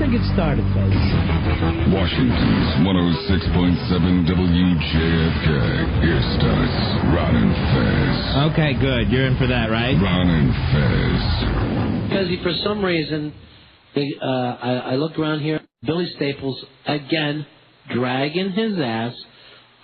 to get started, folks. Washington's 106.7 WJFK. Here starts Ron and Fez. Okay, good. You're in for that, right? Ron and Fez. Because for some reason, I look around here, Billy Staples, again, dragging his ass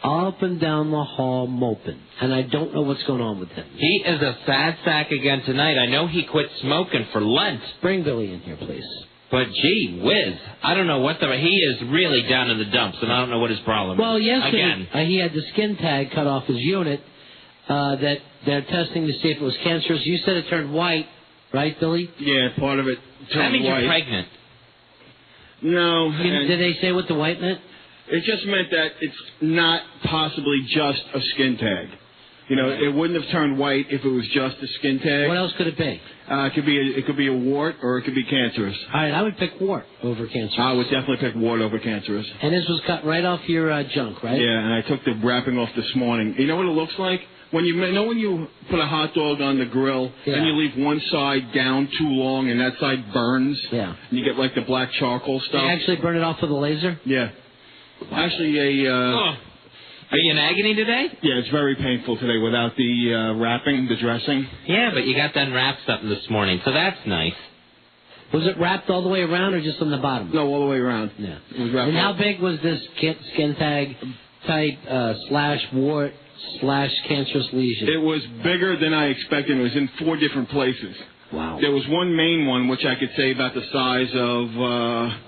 up and down the hall moping. And I don't know what's going on with him. He is a sad sack again tonight. I know he quit smoking for Lent. Bring Billy in here, please. But gee whiz, I don't know what he is really down in the dumps, and I don't know what his problem is. Well, yesterday, again. He had the skin tag cut off his unit that they're testing to see if it was cancerous. You said it turned white, right, Billy? Yeah, part of it turned white. That means you're pregnant. No. Did they say what the white meant? It just meant that it's not possibly just a skin tag. You know, it wouldn't have turned white if it was just a skin tag. What else could it be? It could be a wart or it could be cancerous. All right, I would pick wart over cancerous. I would definitely pick wart over cancerous. And this was cut right off your junk, right? Yeah, and I took the wrapping off this morning. You know what it looks like? When you put a hot dog on the grill and you leave one side down too long and that side burns? Yeah. And you get like the black charcoal stuff. You actually burn it off with a laser? Yeah. Actually, Are you in agony today? Yeah, it's very painful today without the wrapping, the dressing. Yeah, but you got done wrapped something this morning, so that's nice. Was it wrapped all the way around or just on the bottom? No, all the way around. Yeah. It was wrapped. And how big was this skin tag type / wart / cancerous lesion? It was bigger than I expected. It was in 4 different places. Wow. There was one main one, which I could say about the size of...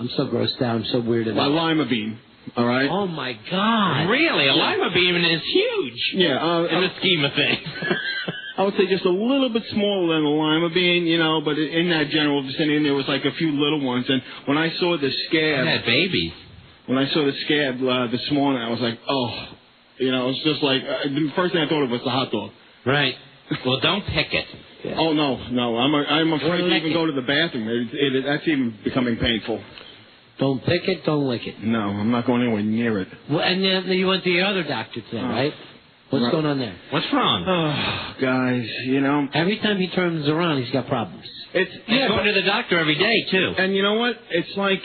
I'm so grossed out. I'm so weirded out. A lima bean. All right? Oh, my God. Really? A lima bean is huge. Yeah. In the scheme of things. I would say just a little bit smaller than a lima bean, you know, but in that general vicinity, there was like a few little ones. And when I saw the scab... I had babies. When I saw the scab this morning, I was like, oh... You know, it's just like... the first thing I thought of was the hot dog. Right. Well, don't pick it. Yeah. Oh, no. I'm afraid to even go to the bathroom. That's even becoming painful. Don't pick it, don't lick it. No, I'm not going anywhere near it. Well, and then you went to your other doctor today, right? What's going on there? What's wrong? Oh, guys, you know. Every time he turns around, he's got problems. He's going to the doctor every day, too. And you know what? It's like,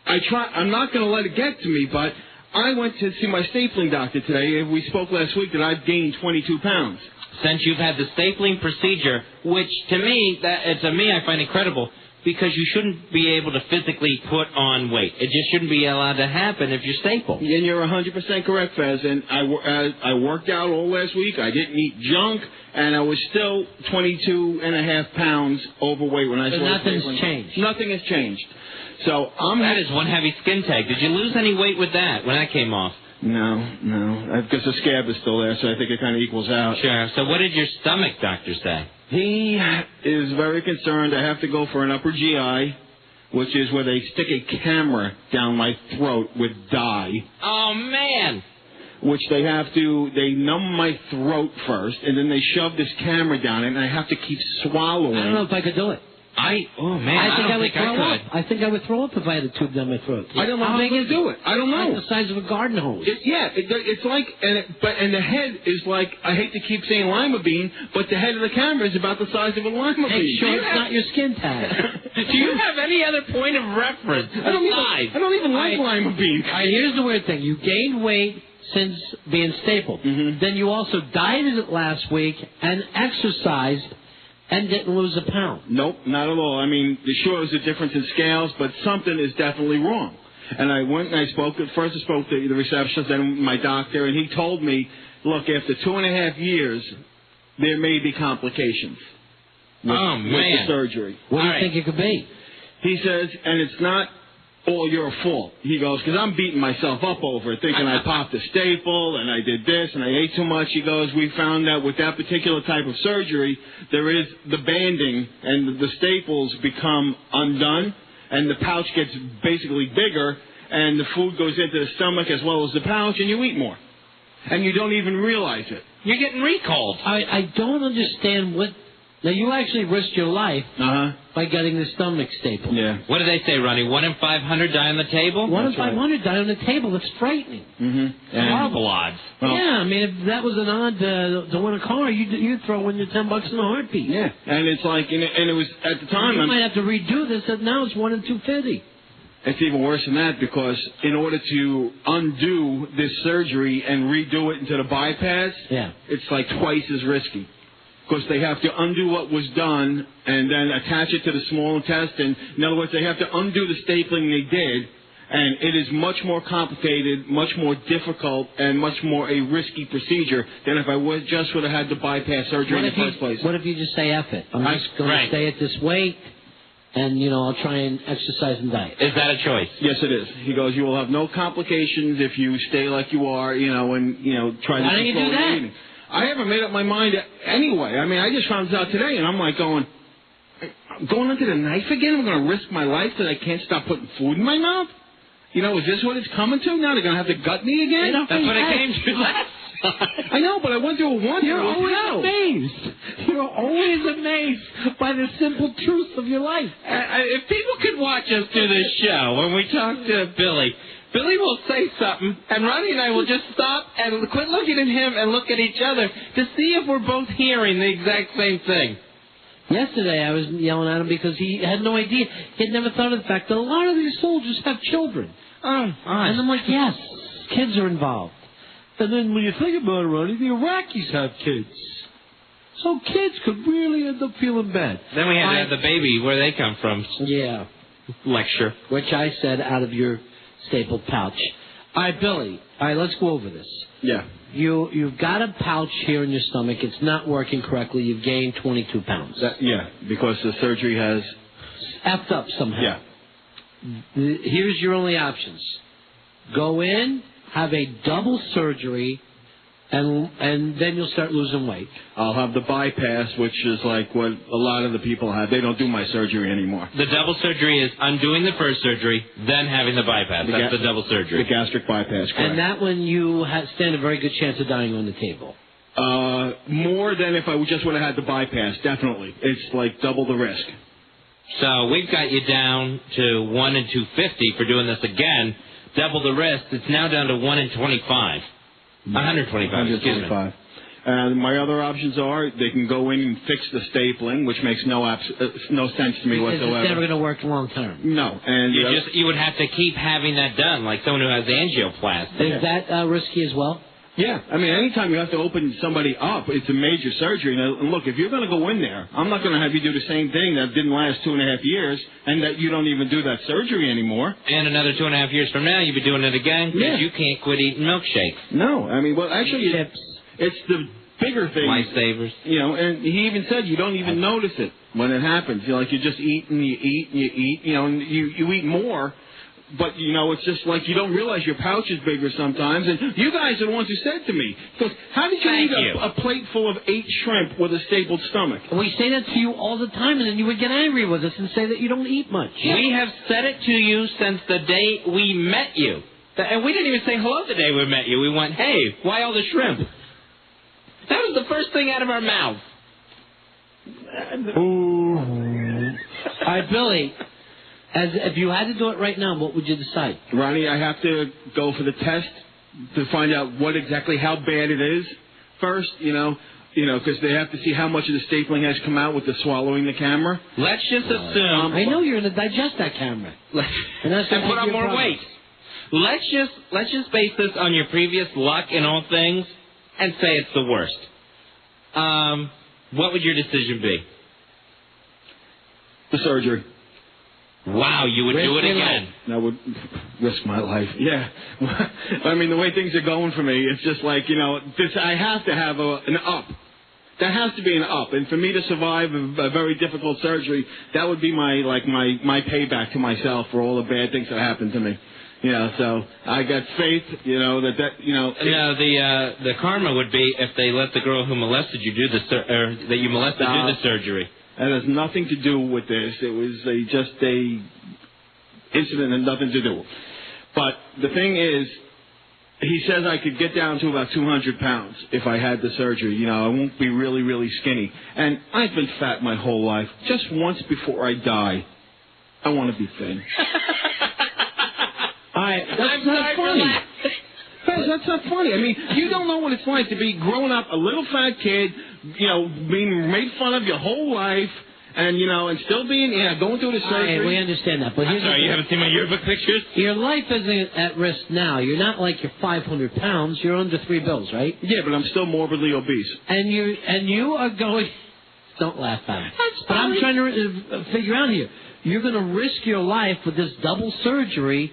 I'm not going to let it get to me, but I went to see my stapling doctor today. We spoke last week that I've gained 22 pounds. Since you've had the stapling procedure, which to me, I find incredible, because you shouldn't be able to physically put on weight. It just shouldn't be allowed to happen if you're stapled. And you're 100% correct, Fez. And I worked out all last week. I didn't eat junk, and I was still 22.5 pounds overweight when I so started. Nothing's changed. Nothing has changed. So that is one heavy skin tag. Did you lose any weight with that when that came off? No. Because the scab is still there, so I think it kind of equals out. Sure. So what did your stomach doctor say? He is very concerned. I have to go for an upper GI, which is where they stick a camera down my throat with dye. Oh, man. Which they numb my throat first, and then they shove this camera down it, and I have to keep swallowing. I don't know if I could do it. I think I would throw up. I think I would throw up if I had a tube down my throat. I don't know how to do it. I don't know. Like the size of a garden hose. It's like, and the head is like, I hate to keep saying lima bean, but the head of the camera is about the size of a lima bean. Make sure it's not your skin tag. Do you have any other point of reference? I don't even like lima beans. Here's the weird thing. You gained weight since being stapled. Mm-hmm. Then you also dieted last week and exercised and didn't lose a pound. Nope, not at all. I mean, sure, there's a difference in scales, but something is definitely wrong. And I went and I spoke to the receptionist, then my doctor, and he told me, look, after 2.5 years, there may be complications with the surgery. What do you think it could be? He says, and it's not all your fault. He goes, because I'm beating myself up over it, thinking I popped a staple and I did this and I ate too much. He goes, we found that with that particular type of surgery, there is the banding and the staples become undone and the pouch gets basically bigger and the food goes into the stomach as well as the pouch and you eat more. And you don't even realize it. You're getting recalled. I don't understand what Now, you actually risked your life by getting the stomach stapled. Yeah. What do they say, Ronnie? 1 in 500 die on the table? 1 in 500 die on the table. That's frightening. Horrible odds. Well, yeah, I mean, if that was an odd to win a car, you'd throw in your $10 in a heartbeat. Yeah, and it's like, and it was at the time. You might have to redo this. And now it's 1 in 250. It's even worse than that because in order to undo this surgery and redo it into the bypass, it's like twice as risky. Because they have to undo what was done and then attach it to the small intestine. In other words, they have to undo the stapling they did, and it is much more complicated, much more difficult, and much more a risky procedure than if I just would have had the bypass surgery in the first place. What if you just say, F it? I'm just going to stay at this weight, and, I'll try and exercise and diet. Is that a choice? Yes, it is. He goes, you will have no complications if you stay like you are, and, try to control Why don't you do that? eating. I haven't made up my mind anyway. I mean, I just found this out today, and I'm like going under the knife again? I'm going to risk my life that I can't stop putting food in my mouth? Is this what it's coming to? Now they're going to have to gut me again? That's what it came to last time. I know, but I went through it once. You're always amazed. You're always amazed by the simple truth of your life. If people could watch us do this show when we talk to Billy will say something, and Ronnie and I will just stop and quit looking at him and look at each other to see if we're both hearing the exact same thing. Yesterday I was yelling at him because he had no idea. He had never thought of the fact that a lot of these soldiers have children. Oh, and I'm like, yes, kids are involved. And then when you think about it, Ronnie, the Iraqis have kids. So kids could really end up feeling bad. Then we had to have the baby, where they come from. Yeah. Lecture. Which I said out of your stapled pouch. All right, Billy. All right, let's go over this. Yeah. You've got a pouch here in your stomach. It's not working correctly. You've gained 22 pounds. Because the surgery has effed up somehow. Yeah. Here's your only options. Go in, have a double surgery, and then you'll start losing weight. I'll have the bypass, which is like what a lot of the people have. They don't do my surgery anymore. The double surgery is undoing the first surgery, then having the bypass. That's the double surgery. The gastric bypass, correct. And that one you stand a very good chance of dying on the table. More than if I just would have had the bypass, definitely. It's like double the risk. So we've got you down to 1 in 250 for doing this again. Double the risk. It's now down to 1 in 25. 125, excuse me. And my other options are they can go in and fix the stapling, which makes no sense to me whatsoever. It's never going to work long term. No, and you would have to keep having that done, like someone who has angioplasty. Is that risky as well? Yeah, I mean, anytime you have to open somebody up, it's a major surgery. And look, if you're going to go in there, I'm not going to have you do the same thing that didn't last 2.5 years, and that you don't even do that surgery anymore. And another 2.5 years from now, you'll be doing it again because you can't quit eating milkshakes. No, I mean, well, actually, it's the bigger thing. Lifesavers. And he even said you don't even notice it when it happens. You just eat and you eat and you eat, and you eat more. But, it's just like you don't realize your pouch is bigger sometimes. And you guys are the ones who said to me, how did you eat a plate full of 8 shrimp with a stapled stomach? We say that to you all the time, and then you would get angry with us and say that you don't eat much. We have said it to you since the day we met you. And we didn't even say hello the day we met you. We went, hey, why all the shrimp? That was the first thing out of our mouth. All right, Billy. If you had to do it right now, what would you decide? Ronnie, I have to go for the test to find out how bad it is first, because they have to see how much of the stapling has come out with the swallowing the camera. Let's just assume. I know you're going to digest that camera. and put on more weight. Let's just base this on your previous luck in all things and say it's the worst. What would your decision be? The surgery. Wow, you would do it again. I would risk my life. Yeah. I mean, the way things are going for me, it's just like, I have to have an up. There has to be an up. And for me to survive a very difficult surgery, that would be my payback to myself for all the bad things that happened to me. So I got faith, the karma would be if they let the girl who molested you do that you molested do the surgery. That has nothing to do with this. It was just a incident and nothing to do. But the thing is, He says I could get down to about 200 pounds if I had the surgery. You know, I won't be really, really skinny. And I've been fat my whole life. Just once before I die, I want to be thin. That's not funny. That's not funny. I mean, you don't know what it's like to be growing up a little fat kid, you know, being made fun of your whole life, and, you know, and still being, going through the surgery. We understand that. But I'm sorry, you haven't seen my yearbook pictures? Your life isn't at risk now. You're not like you're 500 pounds. You're under 3 bills, right? Yeah, but I'm still morbidly obese. And you are going... Don't laugh at it. But I'm trying to figure out here. You're going to risk your life with this double surgery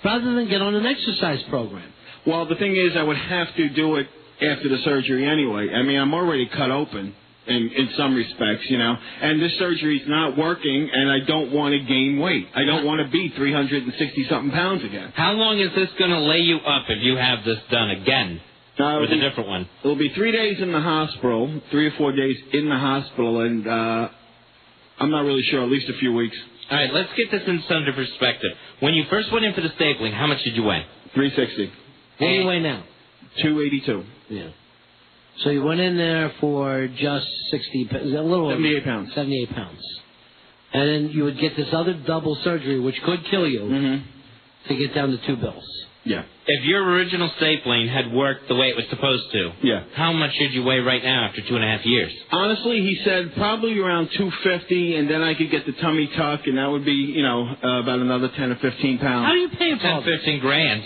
rather than get on an exercise program. Well, the thing is, I would have to do it after the surgery anyway. I mean, I'm already cut open in some respects, you know. And this surgery's not working, and I don't want to gain weight. I don't want to be 360-something pounds again. How long is this going to lay you up if you have this done again? With a different one? It'll be 3 days in the hospital, 3 or 4 days in the hospital, and I'm not really sure, at least a few weeks. All right, let's get this in some perspective. When you first went in for the stapling, how much did you weigh? 360. What do you weigh now? 282. Yeah. So you went in there for just 78 pounds. 78 pounds. And then you would get this other double surgery, which could kill you, to get down to 2 bills. Yeah. If your original stapling had worked the way it was supposed to, how much should you weigh right now after 2.5 years? Honestly, he said probably around 250, and then I could get the tummy tuck, and that would be, you know, about another 10 or 15 pounds. How are you paying for all this? 15 grand.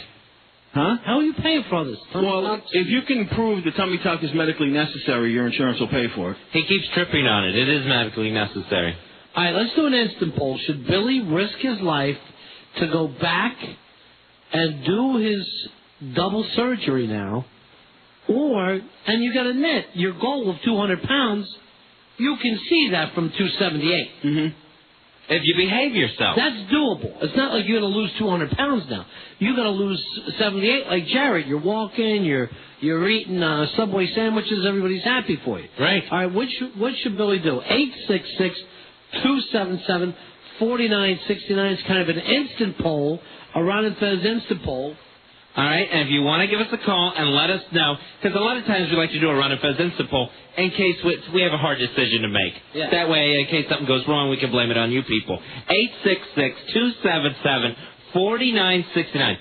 Huh? How are you paying for all this? Well, if you can prove the tummy tuck is medically necessary, your insurance will pay for it. He keeps tripping on it. It is medically necessary. All right, let's do an instant poll. Should Billy risk his life to go back and do his double surgery now? Or, and you got to admit, your goal of 200 pounds, you can see that from 278. If you behave yourself. That's doable. It's not like you're going to lose 200 pounds now. You're going to lose 78 like Jared. You're walking, you're eating Subway sandwiches, everybody's happy for you. Right. All right, what should Billy do? 866-277-4969 is kind of an instant poll, a Ron and Fez instant poll. All right, and if you want to give us a call and let us know, because a lot of times we like to do a Ron and Fez instant poll in case we have a hard decision to make. Yeah. That way, in case something goes wrong, we can blame it on you people. 866-277-4969.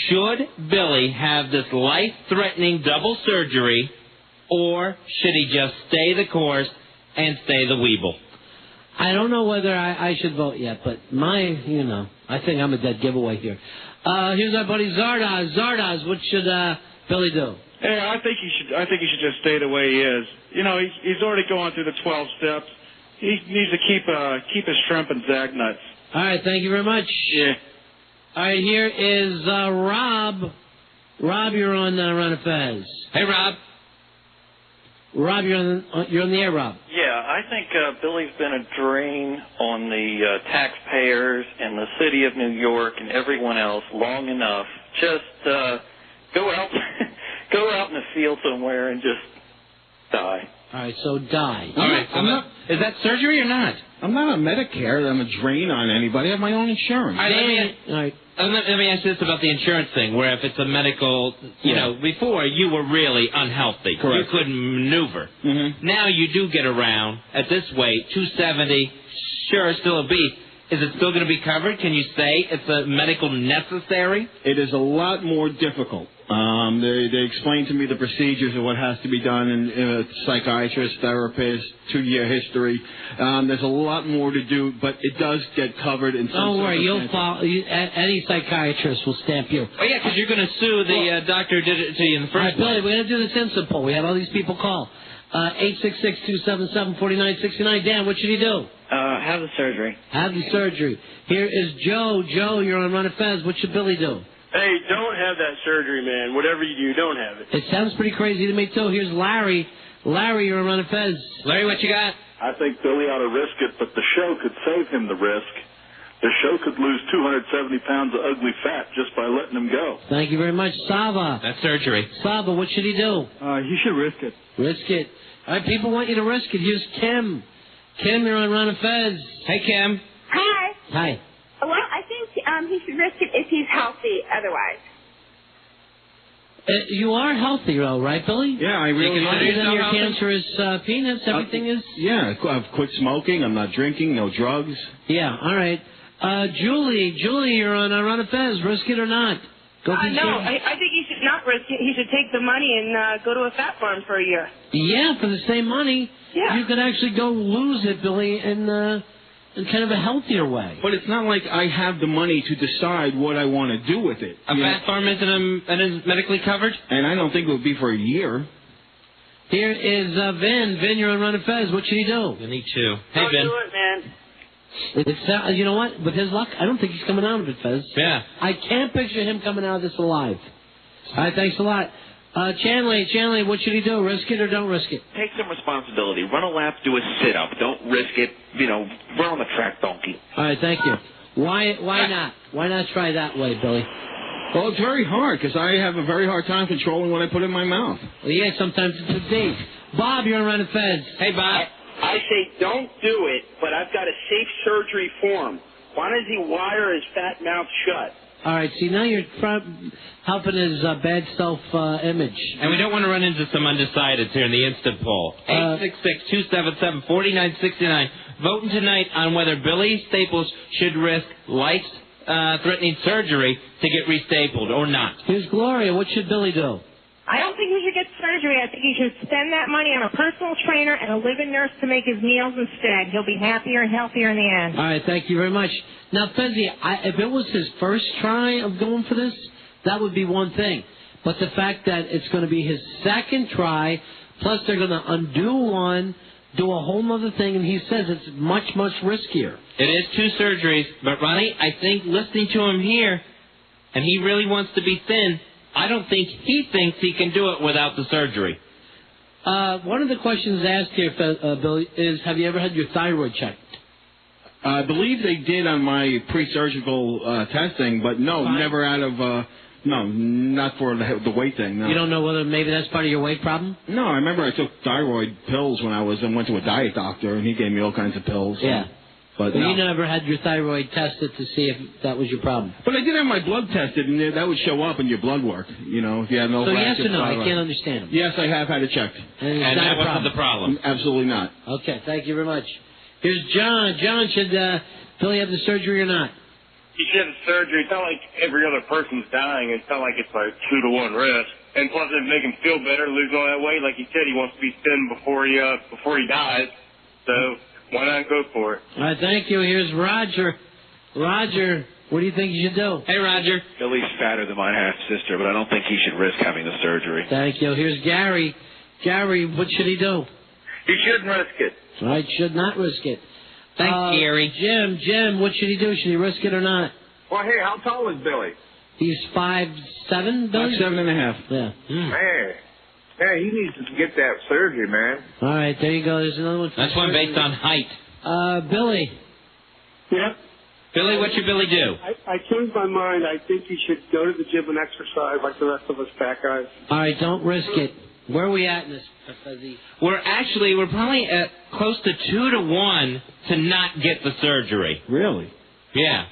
Should Billy have this life-threatening double surgery, or should he just stay the course and stay the Weeble? I don't know whether I should vote yet, but I think I'm a dead giveaway here. Here's our buddy Zardoz. Zardoz, what should Billy do? Hey, I think he should just stay the way he is. You know, he's already going through the 12 steps. He needs to keep his shrimp and zag nuts. All right, thank you very much. Yeah. All right, here is Rob. Rob, you're on Ron and Fez. Hey, Rob. Rob, you're on the air, Rob. Yeah, I think Billy's been a drain on the taxpayers and the city of New York and everyone else long enough. Just go out in the field somewhere and just die. All right, so die. All right, is that surgery or not? I'm not on Medicare. I'm a drain on anybody. I have my own insurance. All right. Let me ask you this about the insurance thing, where if it's a medical, before you were really unhealthy. Correct. You couldn't maneuver. Now you do get around at this weight, 270, sure, still obese. Is it still going to be covered? Can you say it's a medical necessary? It is a lot more difficult. They explained to me the procedures of what has to be done, and psychiatrist, therapist, 2-year history. There's a lot more to do, but it does get covered in some. Don't worry, you'll follow. Any psychiatrist will stamp you. Oh yeah, because you're going to sue the doctor who did it to you in the first place. All right, Billy, we're going to do this instant poll. We had all these people call. 866-277-4969. Dan, what should he do? Have the surgery. Have the surgery. Here is Joe. Joe, you're on Ron and Fez. What should Billy do? Hey, don't have that surgery, man. Whatever you do, don't have it. It sounds pretty crazy to me, too. Here's Larry. Larry, you're on Ron and Fez. Larry, what you got? I think Billy ought to risk it, but the show could save him the risk. The show could lose 270 pounds of ugly fat just by letting him go. Thank you very much. Sava. That's surgery. Sava, what should he do? He should risk it. Risk it. All right, people want you to risk it. Here's Kim. Kim, you're on Ron and Fez. Hey, Kim. Hi. Hi. Well, I think he should risk it if he's healthy otherwise. You are healthy, though, right, Billy? Yeah, I really am. Other than your cancerous penis, everything is... Yeah, I've quit smoking. I'm not drinking. No drugs. Yeah, all right. Julie, you're on Run of Fez. Risk it or not? No, I think he should not risk it. He should take the money and go to a fat farm for a year. Yeah, for the same money. Yeah. You could actually go lose it, Billy, in kind of a healthier way. But it's not like I have the money to decide what I want to do with it. A fat farm isn't medically covered? And I don't think it would be for a year. Here is Vin. Vin, you're on Run of Fez. What should he do? You need to. Hey, Don't Vin. do it, man. It's, you know what? With his luck, I don't think he's coming out of it, Fez. Yeah. I can't picture him coming out of this alive. All right, thanks a lot. Chanley, what should he do? Risk it or don't risk it? Take some responsibility. Run a lap, do a sit-up. Don't risk it. Run on the track, donkey. All right, thank you. Why not? Why not try that way, Billy? Well, it's very hard because I have a very hard time controlling what I put in my mouth. Well, yeah, sometimes it's a date. Bob, you're on Run of Fez. Hey, Bob. I say don't do it, but I've got a safe surgery form. Why does he wire his fat mouth shut? All right, see, now you're helping his bad self-image. And we don't want to run into some undecideds here in the instant poll. 866-277-4969. Voting tonight on whether Billy Staples should risk life-threatening surgery to get restapled or not. Here's Gloria. What should Billy do? I don't think he should get surgery. I think he should spend that money on a personal trainer and a live-in nurse to make his meals instead. He'll be happier and healthier in the end. All right, thank you very much. Now, Fezzi, if it was his first try of going for this, that would be one thing. But the fact that it's going to be his second try, plus they're going to undo one, do a whole other thing, and he says it's much, much riskier. It is 2 surgeries, but Ronnie, I think listening to him here, and he really wants to be thin, I don't think he thinks he can do it without the surgery. One of the questions asked here, Billy, is have you ever had your thyroid checked? I believe they did on my pre-surgical testing, but no, never out of... No, not for the weight thing, no. You don't know whether maybe that's part of your weight problem? No, I remember I took thyroid pills when I went to a diet doctor, and he gave me all kinds of pills. Yeah. But you never had your thyroid tested to see if that was your problem? But I did have my blood tested, and that would show up in your blood work, if you had no... So yes or no? I can't understand. Yes, I have had it checked. And that wasn't the problem? Absolutely not. Okay, thank you very much. Here's John. John, should Billy have the surgery or not? He should have surgery. It's not like every other person's dying. It's not like it's like 2-to-1 risk. And plus, it'd make him feel better losing all that weight. Like he said, he wants to be thin before he dies. So why not go for it? All right, thank you. Here's Roger. Roger, what do you think you should do? Hey, Roger. Billy's fatter than my half-sister, but I don't think he should risk having the surgery. Thank you. Here's Gary. Gary, what should he do? He shouldn't risk it. All right, should not risk it. Thanks, Gary. Jim, what should he do? Should he risk it or not? Well, hey, how tall is Billy? He's 5'7", Billy? 5'7.5". Yeah. Man, he needs to get that surgery, man. All right, there you go. There's another one. That's one based on height. Billy. Yeah. Billy, what should Billy do? I changed my mind. I think you should go to the gym and exercise like the rest of us fat guys. All right, don't risk it. Where are we at in this, Fuzzy? We're probably at close to 2-to-1 to not get the surgery. Really? Yeah.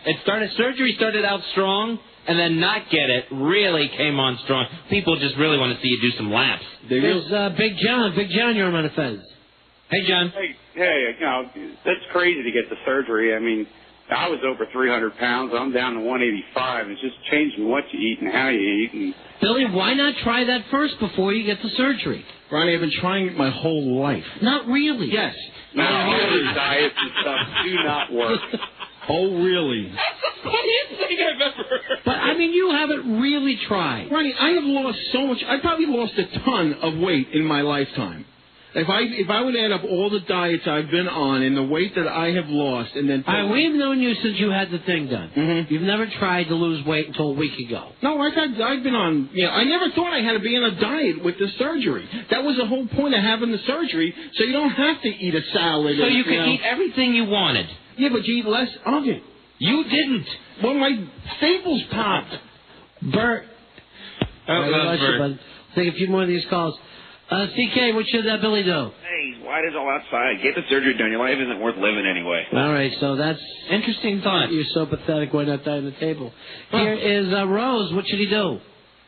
Surgery started out strong, and then not get it really came on strong. People just really want to see you do some laps. There's Big John. Big John, you're on the fence. Hey, John. Hey, that's crazy to get the surgery. I mean, I was over 300 pounds. I'm down to 185. It's just changing what you eat and how you eat. And Billy, why not try that first before you get the surgery? Ronnie, I've been trying it my whole life. Not really. Yes. No, diets and stuff do not work. Oh, really? That's the funniest thing I've ever heard. But, I mean, you haven't really tried. Ronnie, I have lost so much. I probably lost a ton of weight in my lifetime. If I would add up all the diets I've been on and the weight that I have lost, and then we've known you since you had the thing done. Mm-hmm. You've never tried to lose weight until a week ago. No, I've been on. I never thought I had to be on a diet with the surgery. That was the whole point of having the surgery, so you don't have to eat a salad. So you could eat everything you wanted. Yeah, but you eat less of it. You didn't. Well, my staples popped. Bert. Bert. Take a few more of these calls. CK, what should Billy do? Hey, why does all outside? Get the surgery done. Your life isn't worth living anyway. All right, so that's interesting thought. You're so pathetic. Why not die on the table? Here is Rose. What should he do?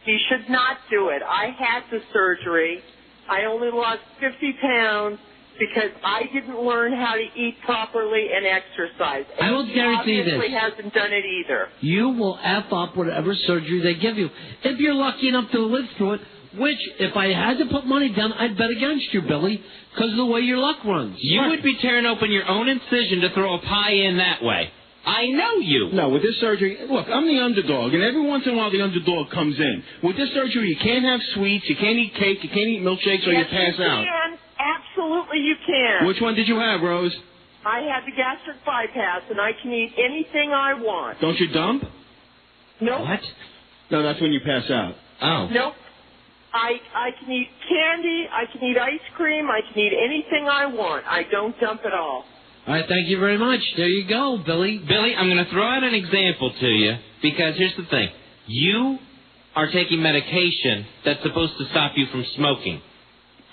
He should not do it. I had the surgery. I only lost 50 pounds because I didn't learn how to eat properly and exercise. I will guarantee this. He obviously hasn't done it either. You will F up whatever surgery they give you. If you're lucky enough to live through it, which, if I had to put money down, I'd bet against you, Billy, because of the way your luck runs. You would be tearing open your own incision to throw a pie in that way. I know you. No, with this surgery, look, I'm the underdog, and every once in a while the underdog comes in. With this surgery, you can't have sweets, you can't eat cake, you can't eat milkshakes, or you pass out. Can. Absolutely you can. Which one did you have, Rose? I had the gastric bypass, and I can eat anything I want. Don't you dump? Nope. What? No, that's when you pass out. Oh. Nope. I can eat candy, I can eat ice cream, I can eat anything I want. I don't dump at all. All right, thank you very much. There you go, Billy. Billy, I'm going to throw out an example to you, because here's the thing. You are taking medication that's supposed to stop you from smoking.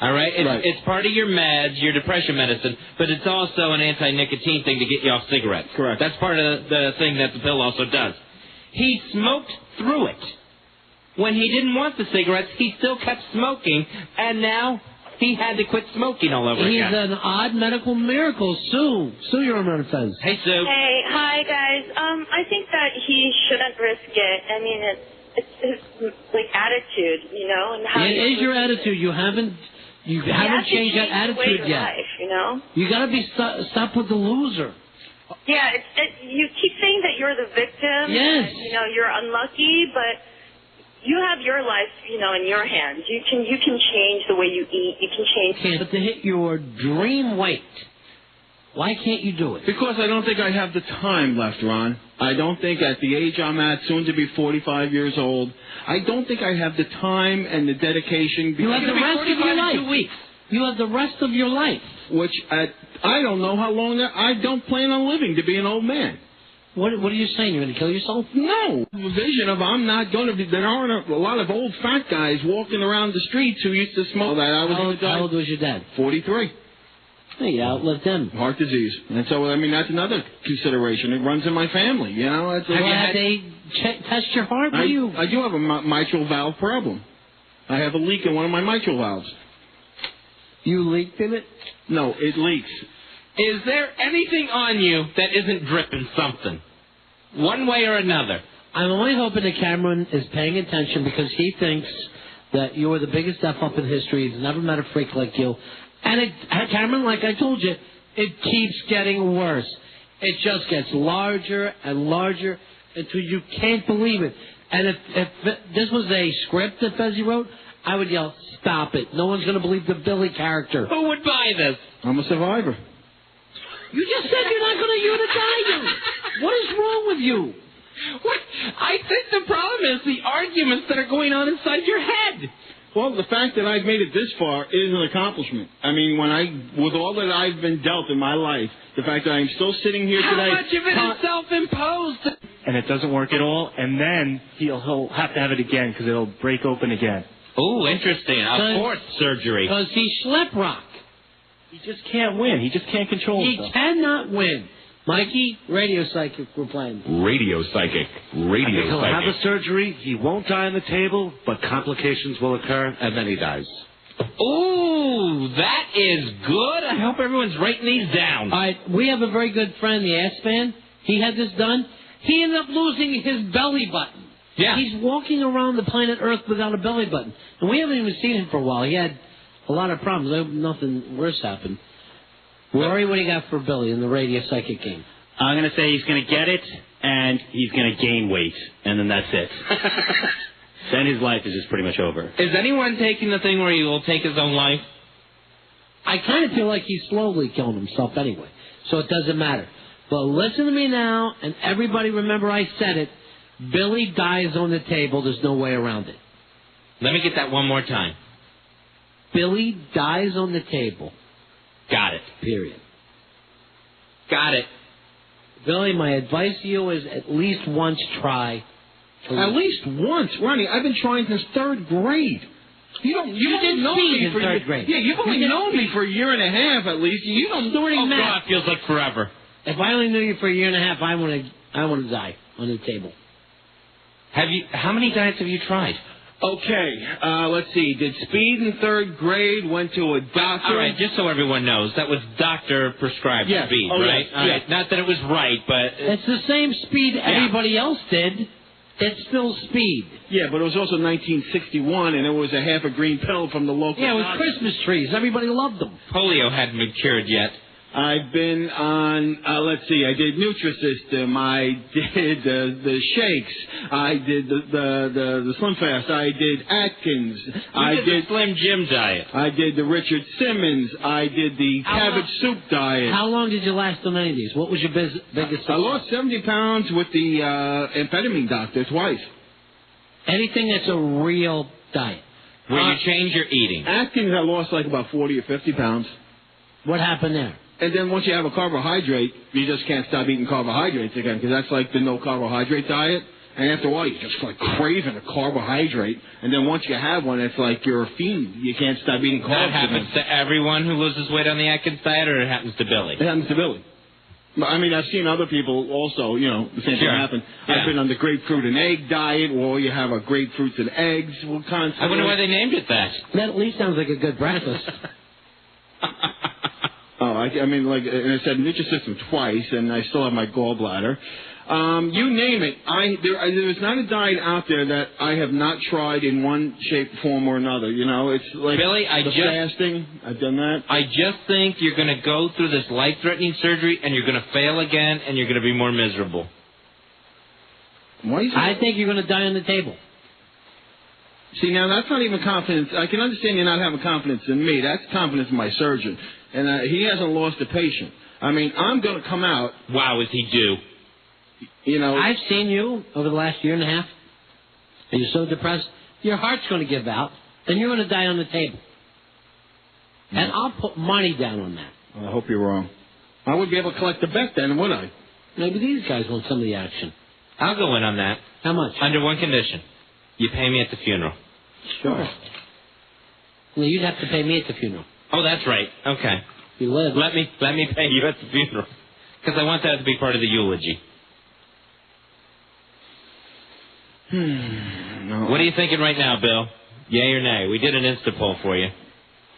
All right? It's part of your meds, your depression medicine, but it's also an anti-nicotine thing to get you off cigarettes. Correct. That's part of the thing that the pill also does. He smoked through it. When he didn't want the cigarettes, he still kept smoking, and now he had to quit smoking all over again. He's an odd medical miracle. Sue, you're on Monetized. Hey, Sue. Hey, hi, guys. I think that he shouldn't risk it. I mean, it's his, like, attitude, you know? And how It is your attitude. You haven't changed that attitude yet. Life, you know? You got to be stop with the loser. Yeah, you keep saying that you're the victim. Yes. And, you know, you're unlucky, but you have your life, you know, in your hands. You can change the way you eat. You can change. But to hit your dream weight, why can't you do it? Because I don't think I have the time left, Ron. I don't think at the age I'm at, soon to be 45 years old, I don't think I have the time and the dedication. You have the rest of your life. 2 weeks. You have the rest of your life. Which I don't know how long I don't plan on living to be an old man. What are you saying? You're going to kill yourself? No. The vision of I'm not going to be. There aren't a lot of old fat guys walking around the streets who used to smoke. How old was your dad? 43. Hey, you outlived him. Heart disease. And so, I mean, that's another consideration. It runs in my family, you know. Have you had they test your heart? I do have a mitral valve problem. I have a leak in one of my mitral valves. You leaked in it? No, it leaks. Is there anything on you that isn't dripping something? One way or another. I'm only hoping that Cameron is paying attention because he thinks that you are the biggest F-up in history. He's never met a freak like you. And Cameron, like I told you, it keeps getting worse. It just gets larger and larger until you can't believe it. And if this was a script that Fezzi wrote, I would yell, stop it. No one's going to believe the Billy character. Who would buy this? I'm a survivor. You just said you're going to die. What is wrong with you? What? I think the problem is the arguments that are going on inside your head. Well, the fact that I've made it this far is an accomplishment. I mean, with all that I've been dealt in my life, the fact that I'm still sitting here today. How much of it is self-imposed? And it doesn't work at all, and then he'll have to have it again because it'll break open again. Oh, interesting. A fourth surgery. Because he's schleprock. He just can't win. He just can't control himself. He cannot win. Mikey, Radio Psychic, we're playing. Radio Psychic. He'll have the surgery, he won't die on the table, but complications will occur, and then he dies. Ooh, that is good. I hope everyone's writing these down. All right, we have a very good friend, the Ass Man. He had this done. He ended up losing his belly button. Yeah. He's walking around the planet Earth without a belly button. And we haven't even seen him for a while. He had a lot of problems. I hope nothing worse happened. Rory, what do you got for Billy in the Radio Psychic game? I'm going to say he's going to get it, and he's going to gain weight, and then that's it. Then his life is just pretty much over. Is anyone taking the thing where he will take his own life? I kind of feel like he's slowly killing himself anyway, so it doesn't matter. But listen to me now, and everybody remember I said it. Billy dies on the table. There's no way around it. Let me get that one more time. Billy dies on the table. Got it. Period. Got it. Billy, my advice to you is at least once try. At least once, Ronnie. I've been trying since third grade. You didn't know me for third grade. Yeah, you've only known me for a year and a half at least. You don't do any math. God, it feels like forever. If I only knew you for a year and a half, I want to die on the table. How many diets have you tried? Okay, let's see. Did speed in 3rd grade, went to a doctor. All right, just so everyone knows, that was doctor-prescribed speed, right? Yes, yes. Not that it was right, but... It's the same speed everybody else did. It's still speed. Yeah, but it was also 1961, and it was a half a green pill from the local Yeah, it was doctor. Christmas trees. Everybody loved them. Polio hadn't been cured yet. I've been on, let's see, I did Nutrisystem, I did the shakes, I did the Slim Fast, I did Atkins, I did the Slim Jim diet. I did the Richard Simmons, I did the cabbage soup diet. How long did you last on any of these? What was your biggest... I lost 70 pounds with the amphetamine doctor twice. Anything that's a real diet. Where you change your eating. Atkins, I lost like about 40 or 50 pounds. What happened there? And then once you have a carbohydrate, you just can't stop eating carbohydrates again, because that's like the no-carbohydrate diet. And after a while, you're just like craving a carbohydrate. And then once you have one, it's like you're a fiend. You can't stop eating carbs. That happens to everyone who loses weight on the Atkins diet, or it happens to Billy? It happens to Billy. I mean, I've seen other people also, the same thing happen. Yeah. I've been on the grapefruit and egg diet, or you have a grapefruits and eggs. I wonder why they named it that. That at least sounds like a good breakfast. I mean, like, and I said Nutrisystem twice, and I still have my gallbladder. You name it. There's not a diet out there that I have not tried in one shape, form, or another. It's like Billy, fasting. I've done that. I just think you're going to go through this life-threatening surgery, and you're going to fail again, and you're going to be more miserable. I think you're going to die on the table. See, now that's not even confidence. I can understand you not having confidence in me. That's confidence in my surgeon. And he hasn't lost a patient. I mean, I'm going to come out. Wow, is he due? I've seen you over the last year and a half, and you're so depressed, your heart's going to give out, and you're going to die on the table. And I'll put money down on that. I hope you're wrong. I would be able to collect the bet then, wouldn't I? Maybe these guys want some of the action. I'll go in on that. How much? Under one condition. You pay me at the funeral. Sure. Well, you'd have to pay me at the funeral. Oh, that's right. Okay. You live. Let me pay you at the funeral. Because I want that to be part of the eulogy. No. What are you thinking right now, Bill? Yay or nay? We did an Insta poll for you.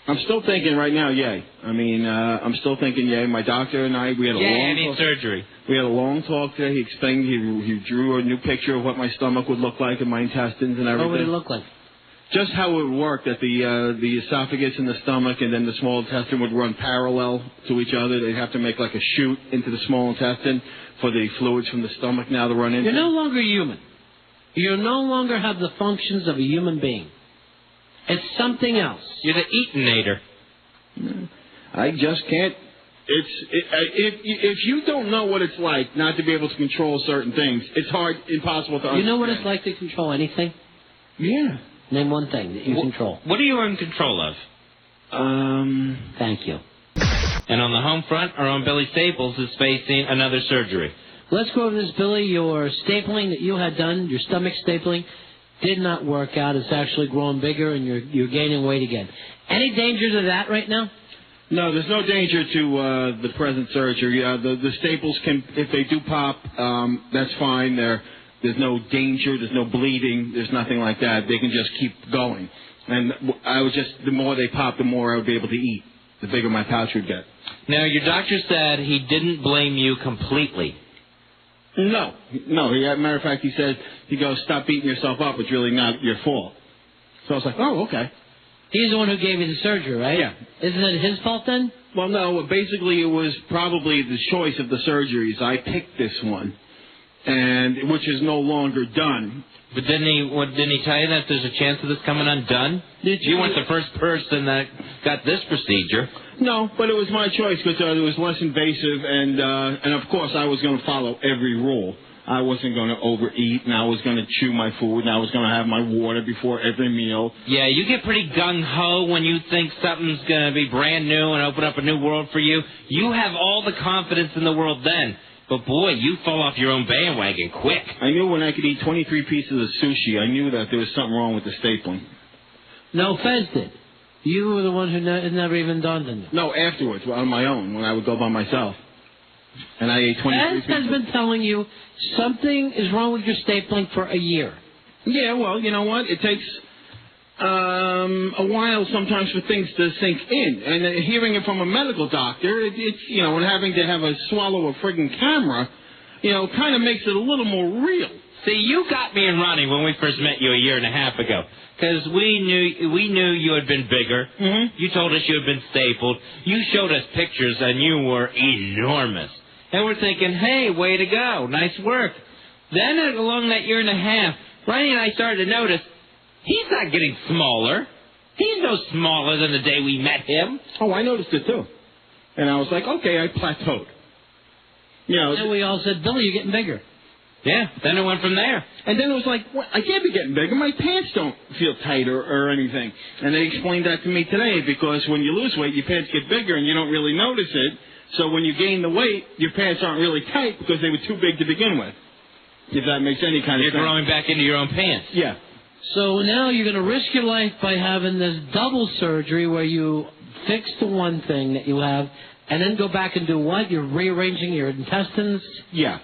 I'm still thinking right now, yay. I mean, I'm still thinking yay. My doctor and I, we had a long talk. Surgery. We had a long talk today. He explained, he drew a new picture of what my stomach would look like and my intestines and everything. What would it look like? Just how it would work, that the esophagus and the stomach and then the small intestine would run parallel to each other. They'd have to make like a chute into the small intestine for the fluids from the stomach now to run into. You're no longer human. You no longer have the functions of a human being. It's something else. You're the eatinator. I just can't. If you don't know what it's like not to be able to control certain things, it's impossible to understand. You know what it's like to control anything? Yeah. Name one thing that you control. What are you in control of? Thank you. And on the home front, our own Billy Staples is facing another surgery. Let's go over this, Billy. Your stapling that you had done, your stomach stapling, did not work out. It's actually growing bigger, and you're gaining weight again. Any danger to that right now? No, there's no danger to the present surgery. The staples can, if they do pop, that's fine. There's no danger. There's no bleeding. There's nothing like that. They can just keep going. And the more they pop, the more I would be able to eat. The bigger my pouch would get. Now, your doctor said he didn't blame you completely. No. As a matter of fact, he goes, stop beating yourself up. It's really not your fault. So I was like, oh, okay. He's the one who gave you the surgery, right? Yeah. Isn't it his fault then? Well, no. Basically, it was probably the choice of the surgeries. I picked this one, and which is no longer done. But didn't he tell you that there's a chance of this coming undone? You weren't the first person that got this procedure. No, but it was my choice because it was less invasive, and of course I was going to follow every rule. I wasn't going to overeat, and I was going to chew my food, and I was going to have my water before every meal. Yeah, you get pretty gung-ho when you think something's going to be brand new and open up a new world for you. You have all the confidence in the world then. But, boy, you fall off your own bandwagon quick. I knew when I could eat 23 pieces of sushi, I knew that there was something wrong with the stapling. No, Fez did. You were the one who never even dawned on you. No, afterwards, on my own, when I would go by myself. And I ate 23 pieces. Fez has been telling you something is wrong with your stapling for a year. Yeah, well, you know what? It takes a while sometimes for things to sink in. And hearing it from a medical doctor, it's, you know, and having to have a swallow a friggin' camera, you know, kind of makes it a little more real. See, you got me and Ronnie when we first met you a year and a half ago. Because we knew you had been bigger. Mm-hmm. You told us you had been stapled. You showed us pictures, and you were enormous. And we're thinking, hey, way to go. Nice work. Then along that year and a half, Ronnie and I started to notice he's not getting smaller. He's no smaller than the day we met him. Oh, I noticed it, too. And I was like, okay, I plateaued. You know, and we all said, Billy, you're getting bigger. Yeah, then it went from there. And then it was like, what? I can't be getting bigger. My pants don't feel tight or anything. And they explained that to me today, because when you lose weight, your pants get bigger and you don't really notice it. So when you gain the weight, your pants aren't really tight because they were too big to begin with. If that makes any kind of sense. You're growing back into your own pants. Yeah. So now you're going to risk your life by having this double surgery where you fix the one thing that you have and then go back and do what? You're rearranging your intestines? Yeah.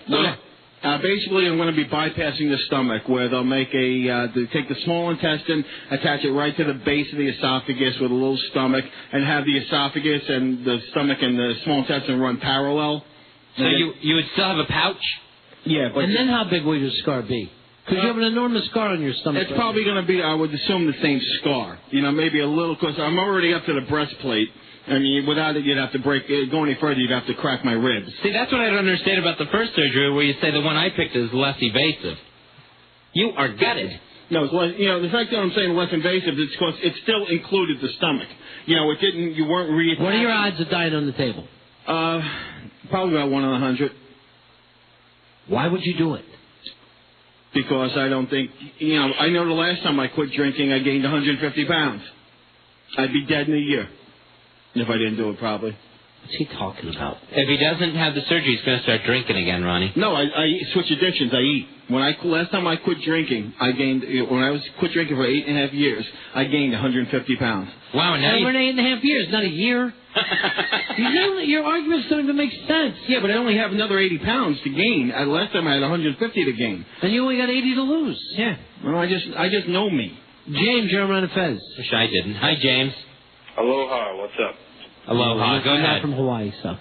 Basically, I'm going to be bypassing the stomach, where they'll make they take the small intestine, attach it right to the base of the esophagus with a little stomach, and have the esophagus and the stomach and the small intestine run parallel. So you would still have a pouch? Yeah. But and then how big will your scar be? Because you have an enormous scar on your stomach. It's probably going to be, I would assume, the same scar. You know, maybe a little, because I'm already up to the breastplate. I mean, without it, you'd have to break it. Go any further, you'd have to crack my ribs. See, that's what I don't understand about the first surgery, where you say the one I picked is less evasive. You are gutted. No, it's less, you know, the fact that I'm saying less invasive is because it still included the stomach. You know, it didn't, you weren't reattached. What are your odds of dying on the table? Probably about 1 in 100. Why would you do it? Because I don't think, you know, I know the last time I quit drinking, I gained 150 pounds. I'd be dead in a year. If I didn't do it, probably. What's he talking about? If he doesn't have the surgery, he's going to start drinking again, Ronnie. No, I switch addictions. I eat. Last time I quit drinking, when I quit drinking for 8.5 years, I gained 150 pounds. Wow, now we're in 8.5 years, not a year. Your arguments don't even make sense. Yeah, but I only have another 80 pounds to gain. Last time I had 150 to gain. And you only got 80 to lose. Yeah. Well, I just know me. James, you're on Fez. Wish I didn't. Hi, James. Aloha, what's up? Aloha, go ahead. From Hawaii, so.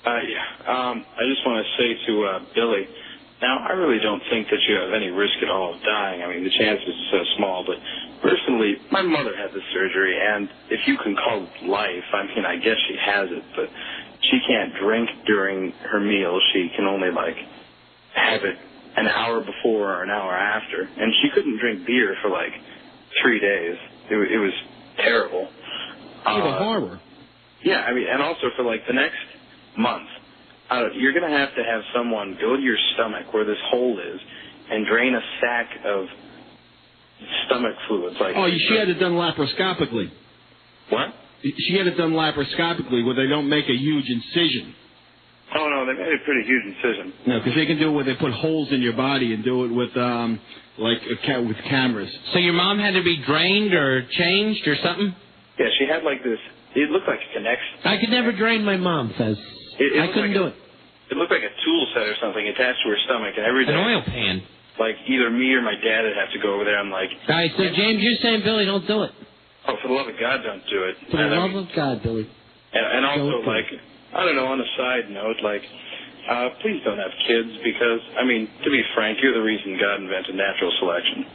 I just want to say to Billy, now, I really don't think that you have any risk at all of dying. I mean, the chance is so small, but personally, my mother had this surgery, and if you can call it life, I mean, I guess she has it, but she can't drink during her meals. She can only, have it an hour before or an hour after, and she couldn't drink beer for, 3 days. It was terrible. The horror. Yeah, I mean, and also for the next month, you're going to have someone go to your stomach where this hole is and drain a sack of stomach fluids. She had it done laparoscopically. What? She had it done laparoscopically where they don't make a huge incision. Oh, no, they made a pretty huge incision. No, because they can do it where they put holes in your body and do it with, with cameras. So your mom had to be drained or changed or something? Yeah, she had this. It looked like a connection. I could never drain my mom, Fez. I couldn't do it. It looked like a tool set or something attached to her stomach, and every day. An oil pan. Either me or my dad would have to go over there. I'm like. All right, so James, you're saying, Billy, don't do it. Oh, for the love of God, don't do it. For the love of God, Billy. And also, I don't know, on a side note, please don't have kids because, I mean, to be frank, you're the reason God invented natural selection.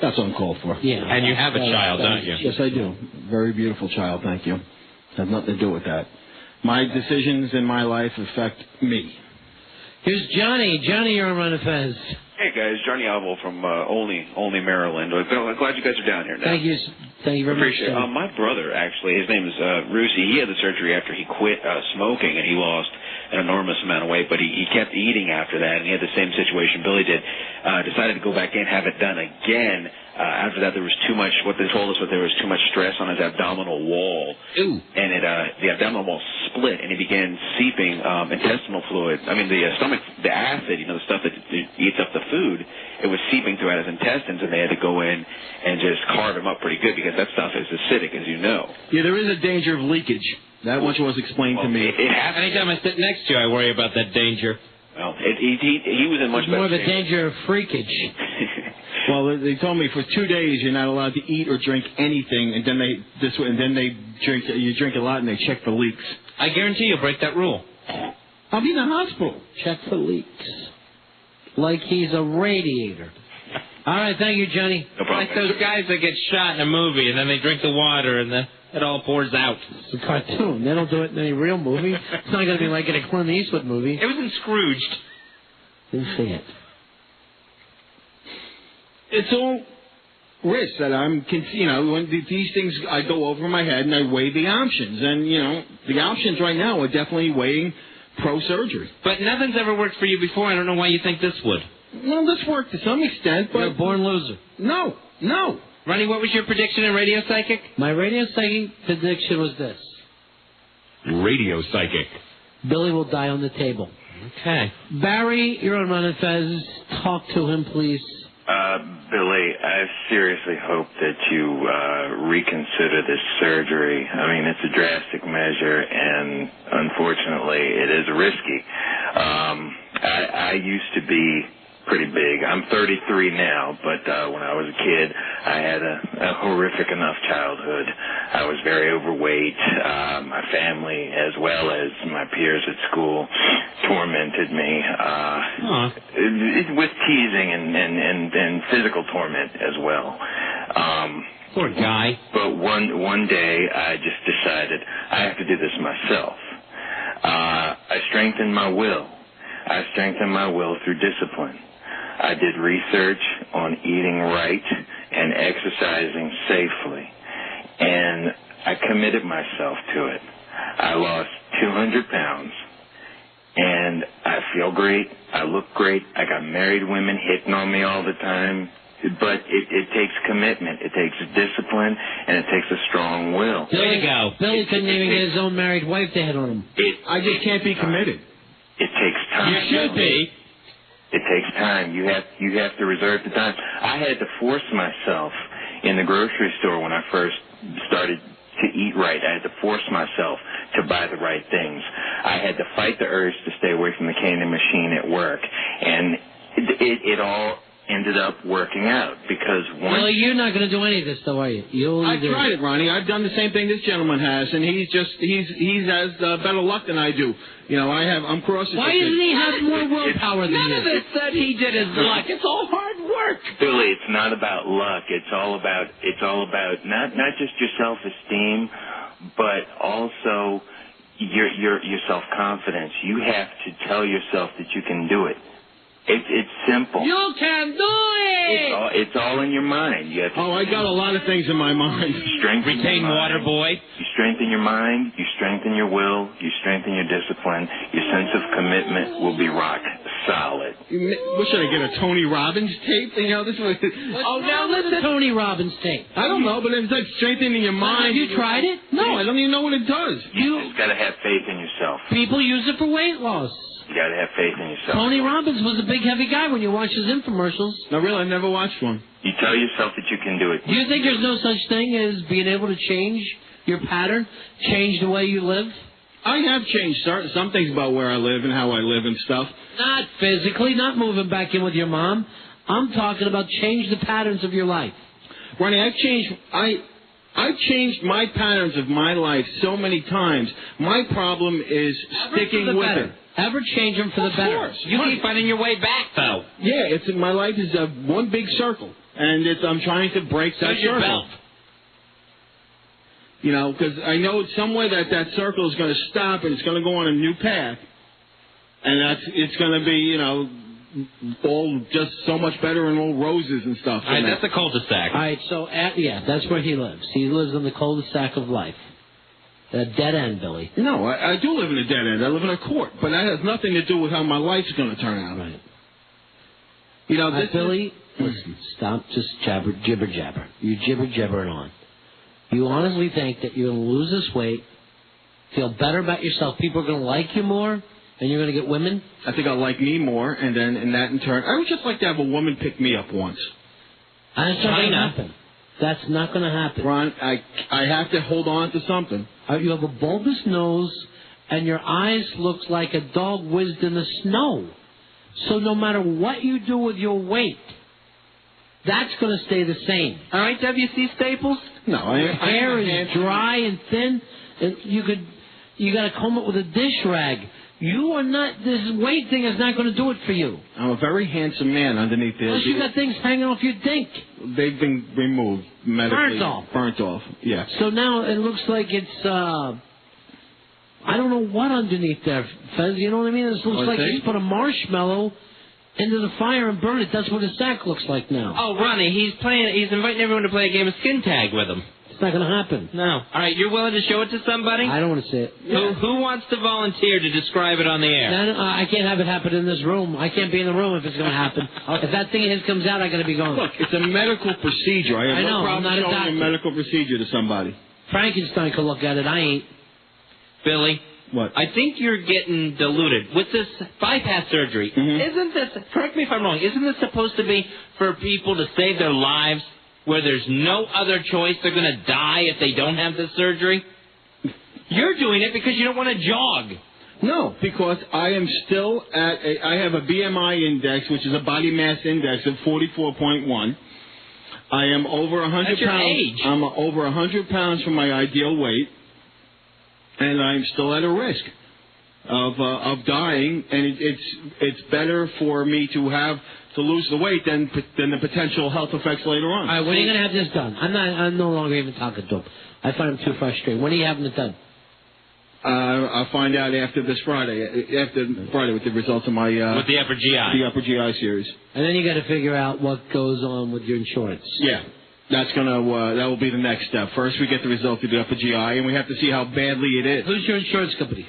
That's uncalled for. Yeah. And you have a child, don't you? Yes, I do. Very beautiful child, thank you. Has nothing to do with that. My decisions in my life affect me. Here's Johnny. Johnny, you're on Run Fez. Hey, guys. Johnny Alvo from Olney, Maryland. I'm glad you guys are down here now. Thank you very much. Appreciate it. My brother, actually, his name is Rusi. He had the surgery after he quit smoking, and he lost an enormous amount of weight, but he kept eating after that, and he had the same situation Billy did. Decided to go back in, have it done again. After that, there was too much, what they told us was there was too much stress on his abdominal wall. Ooh. And the abdominal wall split, and he began seeping intestinal fluid. I mean, the stomach, the acid, the stuff that eats up the food, it was seeping throughout his intestines, and they had to go in and just carve him up pretty good because that stuff is acidic, as you know. Yeah, there is a danger of leakage. That much was explained to me. It happens. Anytime I sit next to you, I worry about that danger. Well, he was in much better more the shape. danger of freakage. Well, they told me for 2 days you're not allowed to eat or drink anything, and then you drink a lot and they check for leaks. I guarantee you'll break that rule. I'll be in the hospital. Check for leaks. Like he's a radiator. All right, thank you, Johnny. No problem. Like those guys that get shot in a movie and then they drink the water and then it all pours out. It's a cartoon. They don't do it in any real movie. It's not going to be like in a Clint Eastwood movie. It was in Scrooged. Didn't see it. It's all risk that when these things, I go over my head and I weigh the options. And, the options right now are definitely weighing pro-surgery. But nothing's ever worked for you before. I don't know why you think this would. Well, this worked to some extent, but... You're a born loser. No. Ronnie, what was your prediction in Radio Psychic? My Radio Psychic prediction was this. Radio Psychic. Billy will die on the table. Okay. Barry, you're on Run and Fez. Talk to him, please. Billy, I seriously hope that you reconsider this surgery. I mean, it's a drastic measure, and unfortunately, it is risky. I used to be pretty big. I'm 33 now, but when I was a kid, I had a horrific enough childhood. I was very overweight. My family, as well as my peers at school, tormented me with teasing and physical torment as well. Poor guy. But one day, I just decided I have to do this myself. I strengthened my will. I strengthened my will through discipline. I did research on eating right and exercising safely, and I committed myself to it. I lost 200 pounds, and I feel great. I look great. I got married women hitting on me all the time, but it takes commitment. It takes discipline, and it takes a strong will. There you go. Billy couldn't even get his own married wife to hit on him. I just can't be committed. It takes time. You should be. It takes time. You have to reserve the time. I had to force myself in the grocery store when I first started to eat right. I had to force myself to buy the right things. I had to fight the urge to stay away from the candy machine at work. And it all ended up working out because Well, you're not going to do any of this, though, are you? I've tried it, Ronnie. I've done the same thing this gentleman has, and he has better luck than I do. I'm crossing. Why doesn't he have more willpower than you? None of it said he did his luck. It's all hard work. Billy, it's not about luck. It's all about not just your self-esteem, but also your self-confidence. You have to tell yourself that you can do it. It's simple. You can do it! It's all in your mind. You have to I got a lot of things in my mind. Retain water, boy. You strengthen your mind. You strengthen your will. You strengthen your discipline. Your sense of commitment will be rock solid. What should I get, a Tony Robbins tape? Now listen. Tony Robbins tape. I don't know, but it's like strengthening your mind. Have you tried it? No, I don't even know what it does. You just got to have faith in yourself. People use it for weight loss. You got to have faith in yourself. Tony Robbins was a big, heavy guy when you watch his infomercials. No, really, I've never watched one. You tell yourself that you can do it. Do you think there's no such thing as being able to change your pattern, change the way you live? I have changed some things about where I live and how I live and stuff. Not physically, not moving back in with your mom. I'm talking about change the patterns of your life. Ronnie, I've changed my patterns of my life so many times. My problem is sticking with it. Ever change them for the better. Of course. You keep finding your way back, though. Yeah, my life is one big circle, and I'm trying to break that circle. Your belt. Because I know somewhere that circle is going to stop and it's going to go on a new path, and it's going to be all just so much better and all roses and stuff. All right, that's a cul-de-sac. All right, so that's where he lives. He lives in the cul-de-sac of life. A dead end, Billy. No, I do live in a dead end. I live in a court, but that has nothing to do with how my life's going to turn out. Right. Billy, listen, stop just jibber jabber. You jibber jabbering on. You honestly think that you're going to lose this weight, feel better about yourself, people are going to like you more, and you're going to get women? I think I'll like me more, and then in that in turn, I would just like to have a woman pick me up once. That's not going to happen. That's not going to happen. Ron, I have to hold on to something. You have a bulbous nose, and your eyes look like a dog whizzed in the snow. So no matter what you do with your weight, that's going to stay the same. All right, W.C. Staples? No, Your hair is dry and thin, and you got to comb it with a dish rag. You are not. This weight thing is not going to do it for you. I'm a very handsome man underneath there. Plus, you got things hanging off your dink. They've been removed medically. Burnt off. Yeah. So now it looks like it's. I don't know what underneath there, Fez. You know what I mean? It looks like he's put a marshmallow into the fire and burned it. That's what his sack looks like now. Oh, Ronnie, he's inviting everyone to play a game of skin tag with him. It's not going to happen. No. All right, you're willing to show it to somebody? I don't want to see it. Who wants to volunteer to describe it on the air? No, I can't have it happen in this room. I can't be in the room if it's going to happen. If that thing of his comes out, I got to be gone. Look, it's a medical procedure. I have no problem I'm not showing a medical procedure to somebody. Frankenstein could look at it. I ain't. Billy? What? I think you're getting deluded. With this bypass surgery, isn't this, correct me if I'm wrong, isn't this supposed to be for people to save their lives where there's no other choice? They're going to die if they don't have this surgery? You're doing it because you don't want to jog. No, because I am still I have a BMI index, which is a body mass index of 44.1. I am over 100 That's your pounds. age. I'm over 100 pounds from my ideal weight. And I'm still at a risk of dying, and it's better for me to lose the weight than the potential health effects later on. All right, when are you going to have this done? I'm no longer even talking to him. I find him too frustrating. When are you having it done? I'll find out after this Friday. After Friday with the results of my with the upper GI. The upper GI series. And then you got to figure out what goes on with your insurance. Yeah. That's that will be the next step. First, we get the results of the upper GI, and we have to see how badly it is. Who's your insurance company?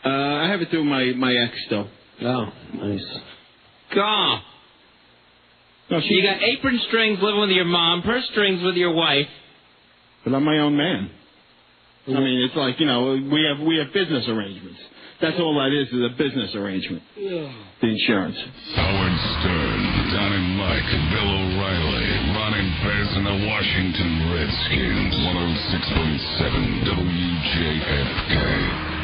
I have it through my ex still. Oh, nice. God. No, you got apron strings living with your mom, purse strings with your wife. But I'm my own man. I mean, it's like, we have business arrangements. That's all that is a business arrangement. Yeah. The insurance. Howard Stern, Don and Mike, Bill O'Reilly, Ron and Fez, and the Washington Redskins. 106.7 WJFK.